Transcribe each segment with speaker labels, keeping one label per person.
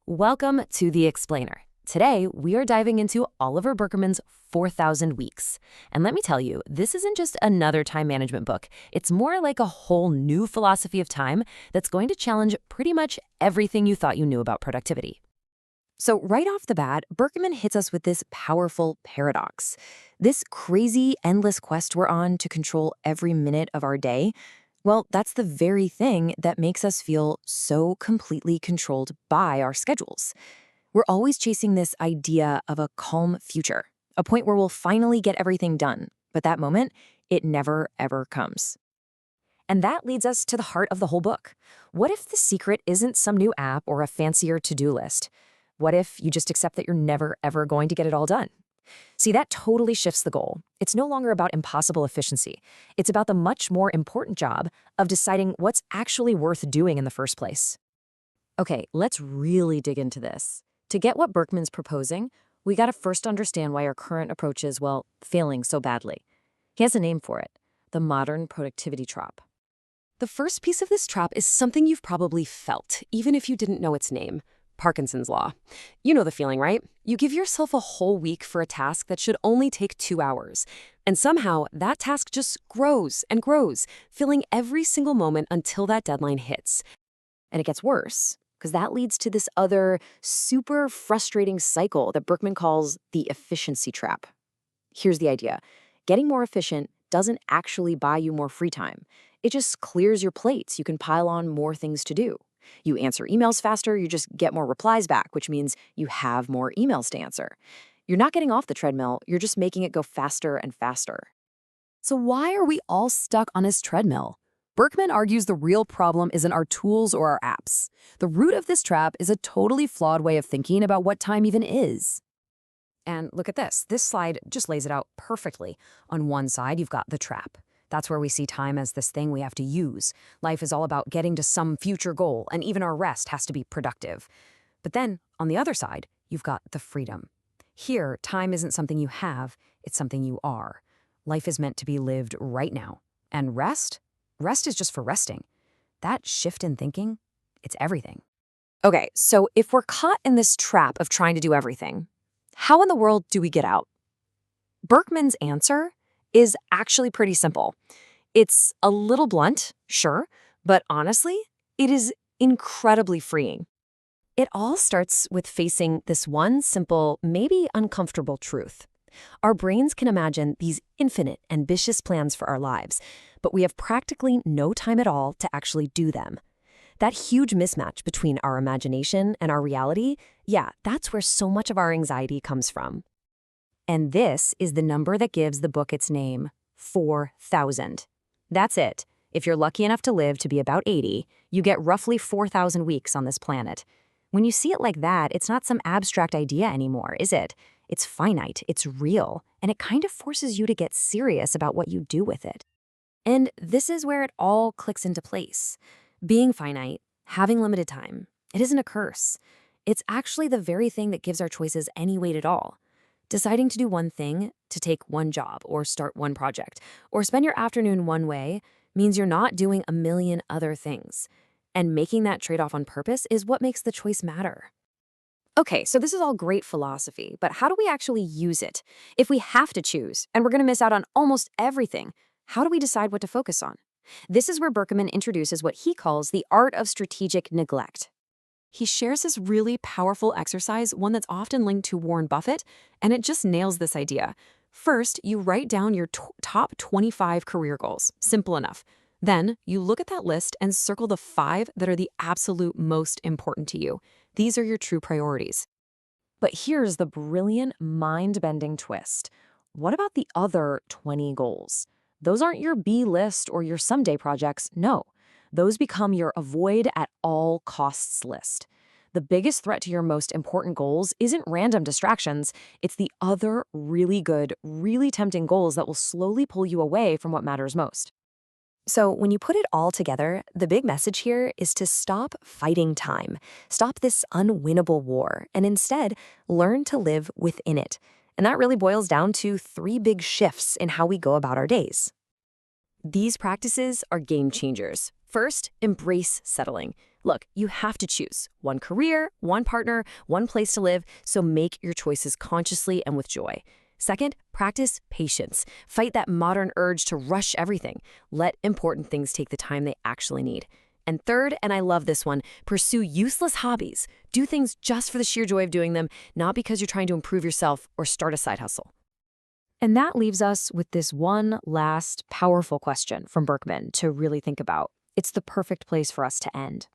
Speaker 1: Welcome to The Explainer. Today, we are diving into Oliver Burkeman's 4,000 Weeks. And let me tell you, this isn't just another time management book. It's more like a whole new philosophy of time that's going to challenge pretty much everything you thought you knew about productivity. So right off the bat, Berkman hits us with this powerful paradox. This crazy, endless quest we're on to control every minute of our day, well, that's the very thing that makes us feel so completely controlled by our schedules. We're always chasing this idea of a calm future, a point where we'll finally get everything done. But that moment, it never, ever comes. And that leads us to the heart of the whole book. What if the secret isn't some new app or a fancier to-do list? What if you just accept that you're never, ever going to get it all done? See, that totally shifts the goal. It's no longer about impossible efficiency. It's about the much more important job of deciding what's actually worth doing in the first place. Okay, let's really dig into this. To get what Berkman's proposing, we gotta first understand why our current approach is, well, failing so badly. He has a name for it, the modern productivity trap.
Speaker 2: The first piece of this trap is something you've probably felt, even if you didn't know its name. Parkinson's Law. You know the feeling, right? You give yourself a whole week for a task that should only take 2 hours. And somehow, that task just grows and grows, filling every single moment until that deadline hits.
Speaker 1: And it gets worse, because that leads to this other super frustrating cycle that Berkman calls the efficiency trap. Here's the idea. Getting more efficient doesn't actually buy you more free time. It just clears your plate so you can pile on more things to do. You answer emails faster, you just get more replies back, which means you have more emails to answer. You're not getting off the treadmill, you're just making it go faster and faster.
Speaker 2: So why are we all stuck on his treadmill? Berkman argues the real problem isn't our tools or our apps. The root of this trap is a totally flawed way of thinking about what time even is. And look at this. This slide just lays it out perfectly. On one side, you've got the trap. That's where we see time as this thing we have to use. Life is all about getting to some future goal, and even our rest has to be productive. But then, on the other side, you've got the freedom. Here, time isn't something you have, it's something you are. Life is meant to be lived right now. And rest? Rest is just for resting. That shift in thinking, it's everything.
Speaker 1: Okay, so if we're caught in this trap of trying to do everything, how in the world do we get out? Berkman's answer is actually pretty simple. It's a little blunt, sure, but honestly, it is incredibly freeing. It all starts with facing this one simple, maybe uncomfortable truth. Our brains can imagine these infinite, ambitious plans for our lives, but we have practically no time at all to actually do them. That huge mismatch between our imagination and our reality, yeah, that's where so much of our anxiety comes from. And this is the number that gives the book its name, 4,000. That's it. If you're lucky enough to live to be about 80, you get roughly 4,000 weeks on this planet. When you see it like that, it's not some abstract idea anymore, is it? It's finite, it's real, and it kind of forces you to get serious about what you do with it. And this is where it all clicks into place. Being finite, having limited time, it isn't a curse. It's actually the very thing that gives our choices any weight at all. Deciding to do one thing, to take one job, or start one project, or spend your afternoon one way means you're not doing a million other things. And making that trade-off on purpose is what makes the choice matter. Okay, so this is all great philosophy, but how do we actually use it? If we have to choose, and we're going to miss out on almost everything, how do we decide what to focus on? This is where Berkman introduces what he calls the art of strategic neglect.
Speaker 2: He shares this really powerful exercise, one that's often linked to Warren Buffett, and it just nails this idea. First, you write down your top 25 career goals. Simple enough. Then, you look at that list and circle the 5 that are the absolute most important to you. These are your true priorities.
Speaker 1: But here's the brilliant, mind-bending twist. What about the other 20 goals? Those aren't your B list or your someday projects, no. Those become your avoid at all costs list. The biggest threat to your most important goals isn't random distractions, it's the other really good, really tempting goals that will slowly pull you away from what matters most. So when you put it all together, the big message here is to stop fighting time. Stop this unwinnable war, and instead learn to live within it. And that really boils down to 3 big shifts in how we go about our days.
Speaker 2: These practices are game changers. First, embrace settling. Look, you have to choose one career, one partner, one place to live, so make your choices consciously and with joy. Second, practice patience. Fight that modern urge to rush everything. Let important things take the time they actually need. And third, and I love this one, pursue useless hobbies. Do things just for the sheer joy of doing them, not because you're trying to improve yourself or start a side hustle.
Speaker 1: And that leaves us with this one last powerful question from Berkman to really think about. It's the perfect place for us to end.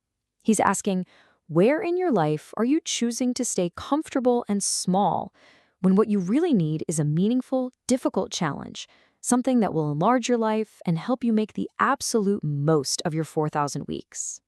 Speaker 1: He's asking, where in your life are you choosing to stay comfortable and small when what you really need is a meaningful, difficult challenge, something that will enlarge your life and help you make the absolute most of your 4,000 weeks?